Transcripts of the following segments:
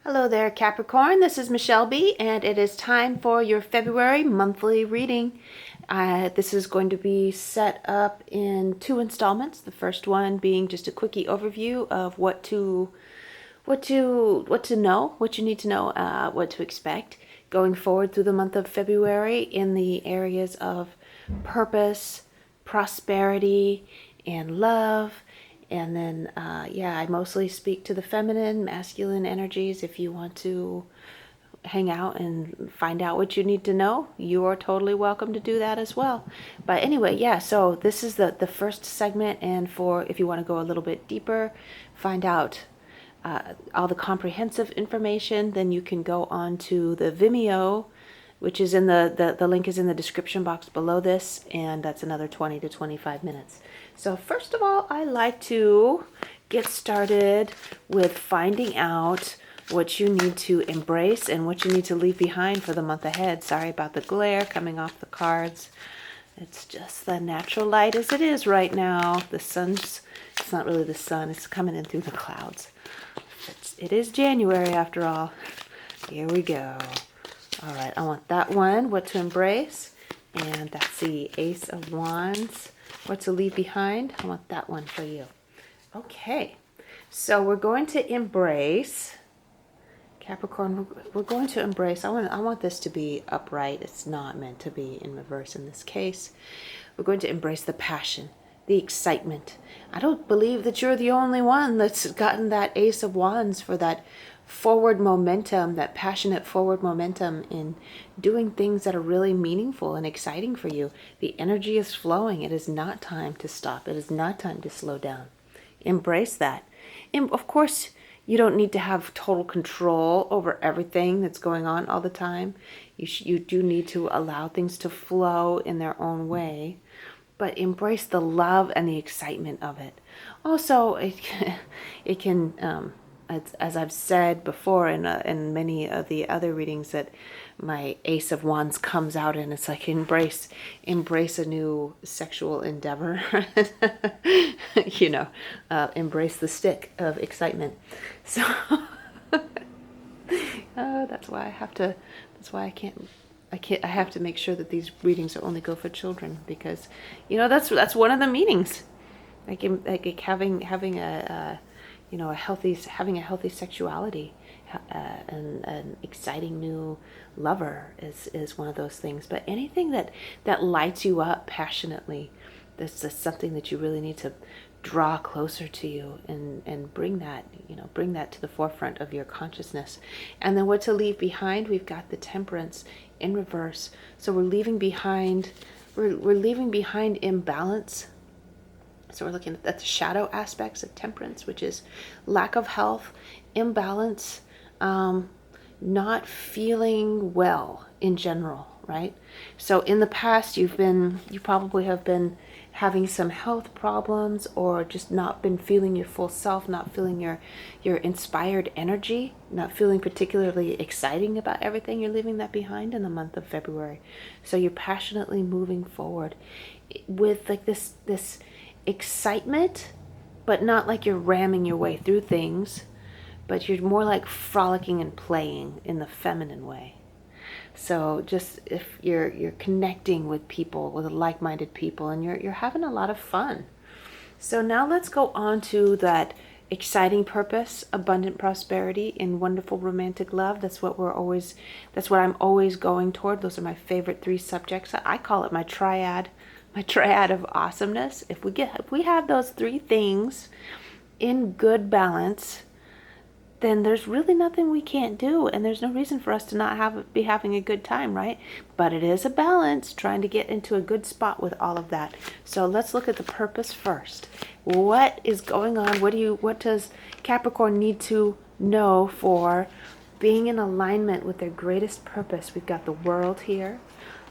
Hello there, Capricorn. This is Michele B, and it is time for your February monthly reading. This is going to be set up in two installments. The first one being just a quickie overview of what to know, what you need to know, what to expect going forward through the month of February in the areas of purpose, prosperity, and love. And then, I mostly speak to the feminine, masculine energies. If you want to hang out and find out what you need to know, you are totally welcome to do that as well. But anyway, so this is the first segment. And for if you want to go a little bit deeper, find out all the comprehensive information, then you can go on to the Vimeo, which is in the link is in the description box below this, and that's another 20 to 25 minutes. So first of all, I like to get started with finding out what you need to embrace and what you need to leave behind for the month ahead. Sorry about the glare coming off the cards. It's just the natural light as it is right now. It's not really the sun, it's coming in through the clouds. It is January after all. Here we go. All right, I want that one, what to embrace. And that's the Ace of Wands, what to leave behind. I want that one for you. Okay, so we're going to embrace, Capricorn, we're going to embrace, I want this to be upright. It's not meant to be in reverse in this case. We're going to embrace the passion, the excitement. I don't believe that you're the only one that's gotten that Ace of Wands for that forward momentum, that passionate forward momentum in doing things that are really meaningful and exciting for you. The energy is flowing. It is not time to stop. It is not time to slow down. Embrace that. And of course, you don't need to have total control over everything that's going on all the time. You do need to allow things to flow in their own way, but embrace the love and the excitement of it. Also, it can as I've said before in many of the other readings, that my Ace of Wands comes out and it's like embrace a new sexual endeavor. Embrace the stick of excitement. So that's why I have to make sure that these readings only go for children, because that's one of the meanings, like having a healthy sexuality, and an exciting new lover is one of those things. But anything that lights you up passionately, that's just something that you really need to draw closer to you and bring that to the forefront of your consciousness. And then what to leave behind, we've got the Temperance in reverse. So we're leaving behind imbalance. So we're looking at the shadow aspects of Temperance, which is lack of health, imbalance, not feeling well in general, right? So in the past, you probably have been having some health problems, or just not been feeling your full self, not feeling your inspired energy, not feeling particularly exciting about everything. You're leaving that behind in the month of February. So you're passionately moving forward with like this excitement, but not like you're ramming your way through things, but you're more like frolicking and playing in the feminine way. So just if you're connecting with people, with like-minded people, and you're having a lot of fun. So now let's go on to that exciting purpose, abundant prosperity, and wonderful romantic love. That's what I'm always going toward. Those are my favorite three subjects. I call it my triad of awesomeness. If we have those three things in good balance, then there's really nothing we can't do, and there's no reason for us to not be having a good time, right? But it is a balance, trying to get into a good spot with all of that. So let's look at the purpose first. What is going on? What does Capricorn need to know for being in alignment with their greatest purpose? We've got the World here,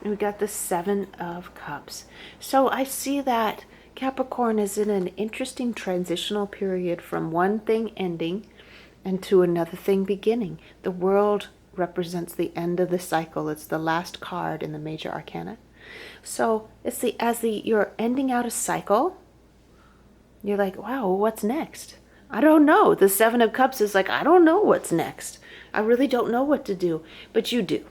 and we've got the Seven of Cups. So I see that Capricorn is in an interesting transitional period from one thing ending and to another thing beginning. The World represents the end of the cycle. It's the last card in the major arcana. So it's you're ending out a cycle. You're like, wow, what's next? I don't know. The Seven of Cups is like, I don't know what's next. I really don't know what to do. But you do.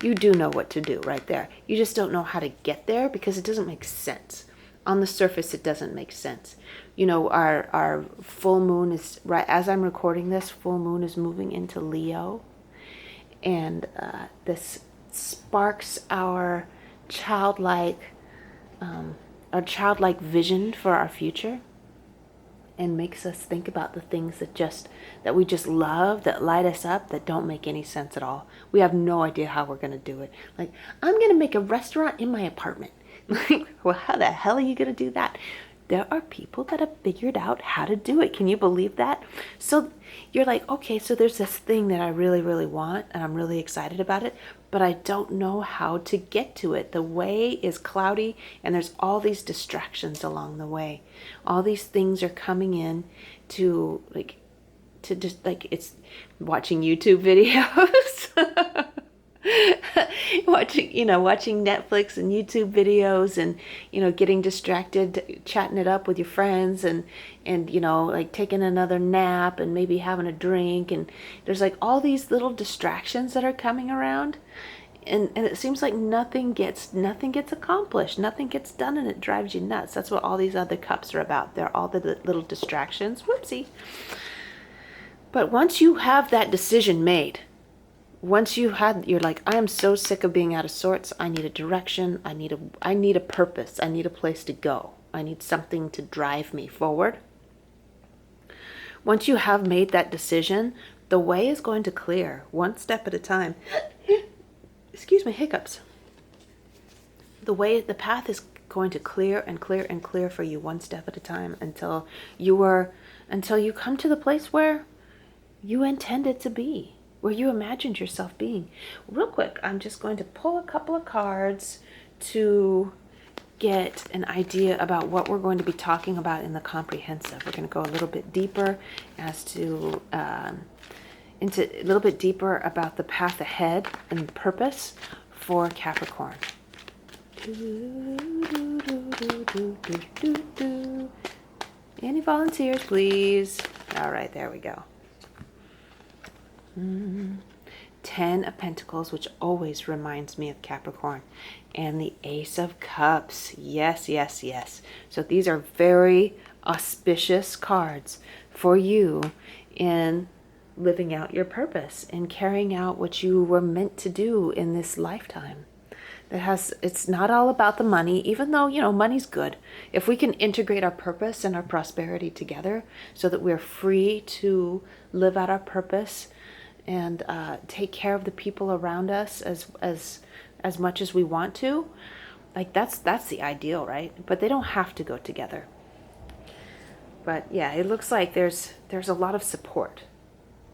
You do know what to do right there. You just don't know how to get there because it doesn't make sense. On the surface, it doesn't make sense. You know, our full moon is, right as I'm recording this, full moon is moving into Leo. And this sparks childlike, our childlike vision for our future, and makes us think about the things that we just love, that light us up, that don't make any sense at all. We have no idea how we're going to do it. Like, I'm going to make a restaurant in my apartment. Like, well, how the hell are you going to do that? There are people that have figured out how to do it. Can you believe that? So you're like, okay, so there's this thing that I really, really want, and I'm really excited about it, but I don't know how to get to it. The way is cloudy, and there's all these distractions along the way. All these things are coming in to just like, it's watching YouTube videos. watching Netflix and YouTube videos, and getting distracted, chatting it up with your friends, and like taking another nap and maybe having a drink, and there's like all these little distractions that are coming around, and it seems like nothing gets accomplished, nothing gets done, and it drives you nuts. That's what all these other cups are about. They're all the little distractions. Whoopsie. But once you have that decision made, you're like, I am so sick of being out of sorts. I need a direction. I need a purpose. I need a place to go. I need something to drive me forward. Once you have made that decision, the way is going to clear one step at a time. Excuse me, hiccups. The path is going to clear and clear and clear for you one step at a time until you come to the place where you intended to be, where you imagined yourself being. Real quick, I'm just going to pull a couple of cards to get an idea about what we're going to be talking about in the comprehensive. We're going to go a little bit deeper into a little bit deeper about the path ahead and purpose for Capricorn. Any volunteers, please? All right, there we go. 10 of Pentacles, which always reminds me of Capricorn, and the Ace of Cups. Yes, yes, yes. So these are very auspicious cards for you in living out your purpose and carrying out what you were meant to do in this lifetime. It's not all about the money, even though, money's good. If we can integrate our purpose and our prosperity together so that we're free to live out our purpose and take care of the people around us as much as we want to, like that's the ideal, right? But they don't have to go together. But yeah, it looks like there's a lot of support.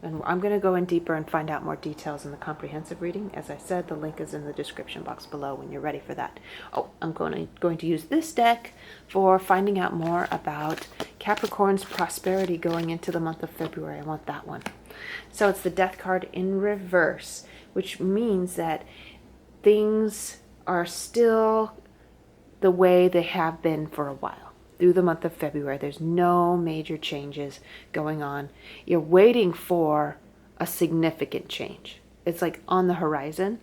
And I'm going to go in deeper and find out more details in the comprehensive reading. As I said, the link is in the description box below when you're ready for that. Oh, I'm going to use this deck for finding out more about Capricorn's prosperity going into the month of February. I want that one. So it's the Death card in reverse, which means that things are still the way they have been for a while. Through the month of February, there's no major changes going on. You're waiting for a significant change. It's like on the horizon.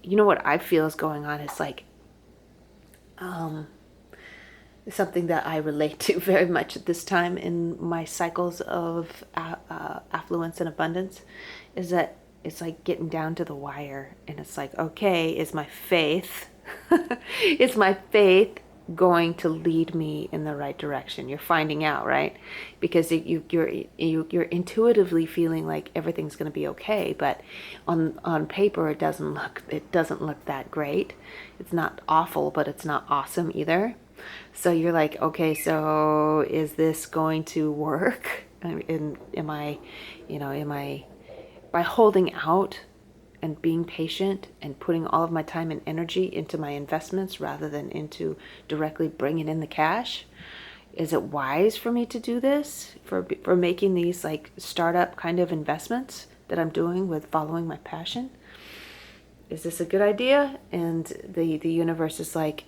You know what I feel is going on? It's like something that I relate to very much at this time in my cycles of affluence and abundance, is that it's like getting down to the wire, and it's like, okay, is my faith going to lead me in the right direction? You're finding out, right? Because you're intuitively feeling like everything's going to be okay, but on paper it doesn't look that great. It's not awful, but it's not awesome either. So you're like, okay, so is this going to work? Am I by holding out and being patient and putting all of my time and energy into my investments rather than into directly bringing in the cash? Is it wise for me to do this, for making these like startup kind of investments that I'm doing with following my passion? Is this a good idea? And the universe is like,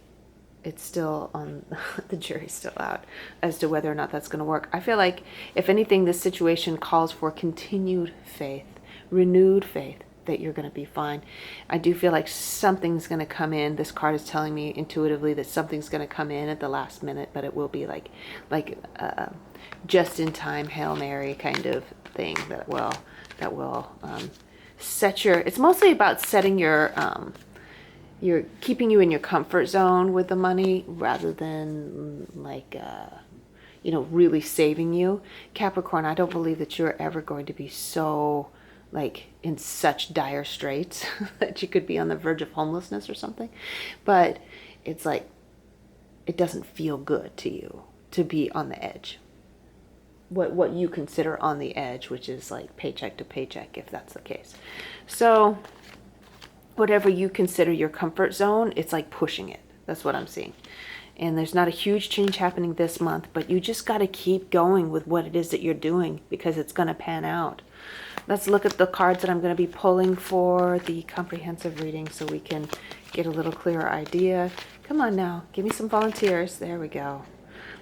it's still on, the jury's still out as to whether or not that's going to work. I feel like, if anything, this situation calls for continued faith renewed faith that you're going to be fine. I do feel like something's going to come in. This card is telling me intuitively that something's going to come in at the last minute, but it will be like just in time Hail Mary kind of thing that will set your, it's mostly about setting your you're keeping you in your comfort zone with the money rather than like really saving you. Capricorn, I don't believe that you're ever going to be so like in such dire straits that you could be on the verge of homelessness or something, but it's like it doesn't feel good to you to be on the edge, what you consider on the edge, which is like paycheck to paycheck, if that's the case. So whatever you consider your comfort zone, it's like pushing it. That's what I'm seeing. And there's not a huge change happening this month, but you just got to keep going with what it is that you're doing because it's going to pan out. Let's look at the cards that I'm going to be pulling for the comprehensive reading so we can get a little clearer idea. Come on now, give me some volunteers. There we go.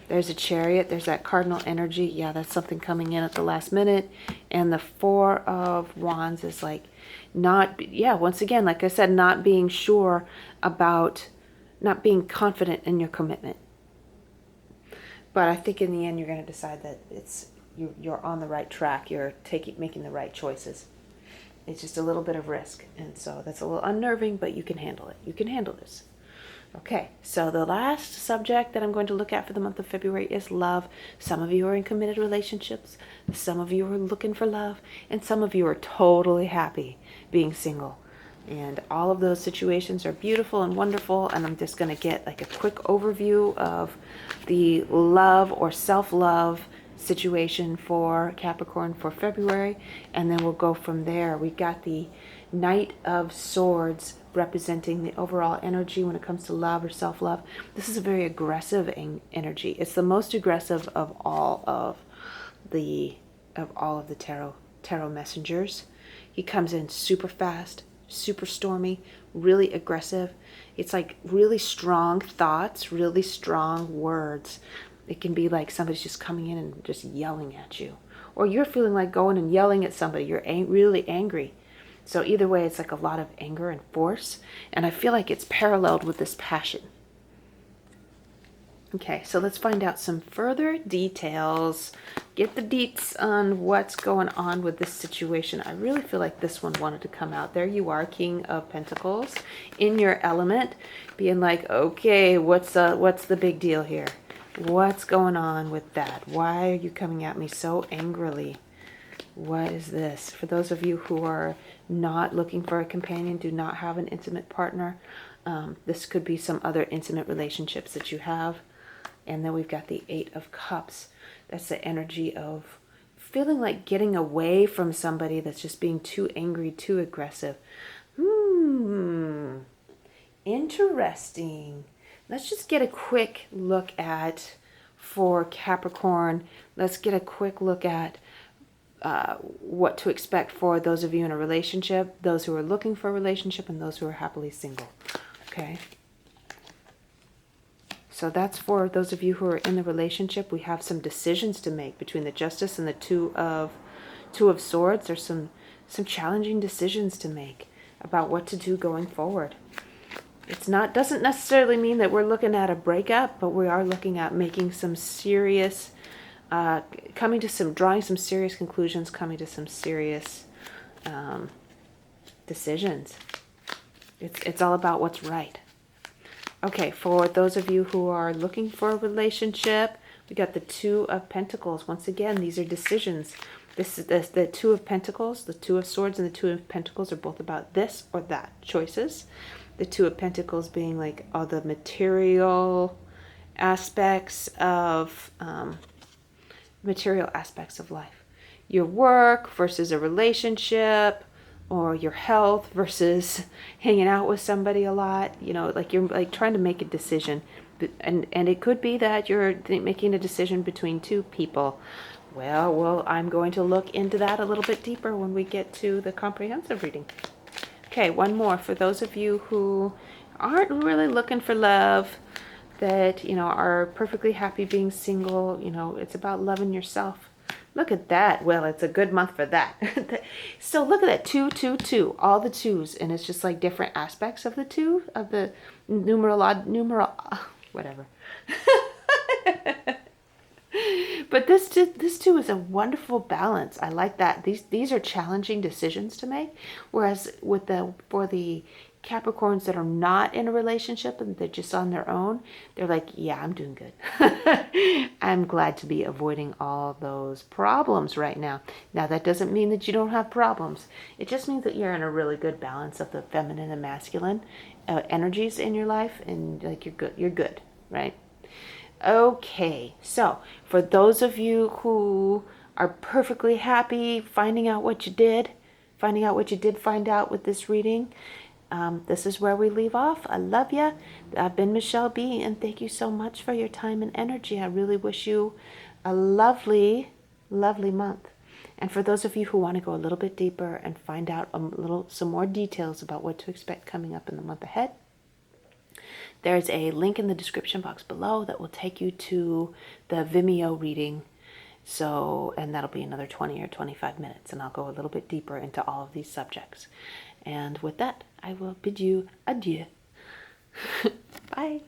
There's a Chariot. There's that cardinal energy. Yeah, that's something coming in at the last minute. And the Four of Wands is like once again, like I said, not being sure about, not being confident in your commitment. But I think in the end, you're going to decide that you're on the right track. You're making the right choices. It's just a little bit of risk. And so that's a little unnerving, but you can handle it. You can handle this. Okay, so the last subject that I'm going to look at for the month of February is love. Some of you are in committed relationships. Some of you are looking for love. And some of you are totally happy being single. And all of those situations are beautiful and wonderful. And I'm just going to get like a quick overview of the love or self-love situation for Capricorn for February. And then we'll go from there. We got the Knight of Swords representing the overall energy when it comes to love or self-love. This is a very aggressive energy. It's the most aggressive of all of the tarot messengers. He comes in super fast, super stormy, really aggressive. It's like really strong thoughts, really strong words. It can be like somebody's just coming in and just yelling at you, or you're feeling like going and yelling at somebody. You're really angry. So either way, it's like a lot of anger and force. And I feel like it's paralleled with this passion. Okay, so let's find out some further details. Get the deets on what's going on with this situation. I really feel like this one wanted to come out. There you are, King of Pentacles, in your element, being like, okay, what's the big deal here? What's going on with that? Why are you coming at me so angrily? What is this? For those of you who are not looking for a companion, do not have an intimate partner, this could be some other intimate relationships that you have. And then we've got the Eight of Cups. That's the energy of feeling like getting away from somebody that's just being too angry, too aggressive. Interesting. Let's just get a quick look at, for Capricorn, let's get a quick look at what to expect for those of you in a relationship, those who are looking for a relationship, and those who are happily single. Okay. So that's for those of you who are in the relationship. We have some decisions to make between the Justice and the Two of Swords. There's some challenging decisions to make about what to do going forward. Doesn't necessarily mean that we're looking at a breakup, but we are looking at making some serious, drawing some serious conclusions, coming to some serious decisions. It's all about what's right. Okay, for those of you who are looking for a relationship, we got the Two of Pentacles. Once again, these are decisions. This is the Two of Pentacles, the Two of Swords, and the Two of Pentacles are both about this or that, choices. The Two of Pentacles being like all the material aspects of life. Your work versus a relationship, or your health versus hanging out with somebody a lot. You know, like you're like trying to make a decision. And it could be that you're making a decision between two people. Well, I'm going to look into that a little bit deeper when we get to the comprehensive reading. Okay, one more for those of you who aren't really looking for love, that, are perfectly happy being single. It's about loving yourself. Look at that. Well, it's a good month for that. So look at that. 2, 2, 2. All the twos. And it's just like different aspects of the two, of the whatever. But this too is a wonderful balance. I like that. These are challenging decisions to make. Whereas for the Capricorns that are not in a relationship and they're just on their own, they're like, yeah, I'm doing good. I'm glad to be avoiding all those problems right now. Now that doesn't mean that you don't have problems. It just means that you're in a really good balance of the feminine and masculine energies in your life, and like you're good, right? Okay, so for those of you who are perfectly happy finding out what you did find out with this reading, this is where we leave off. I love you. I've been Michele B, and thank you so much for your time and energy. I really wish you a lovely, lovely month. And for those of you who want to go a little bit deeper and find out some more details about what to expect coming up in the month ahead, there's a link in the description box below that will take you to the Vimeo reading. So, and that'll be another 20 or 25 minutes, and I'll go a little bit deeper into all of these subjects. And with that, I will bid you adieu. Bye.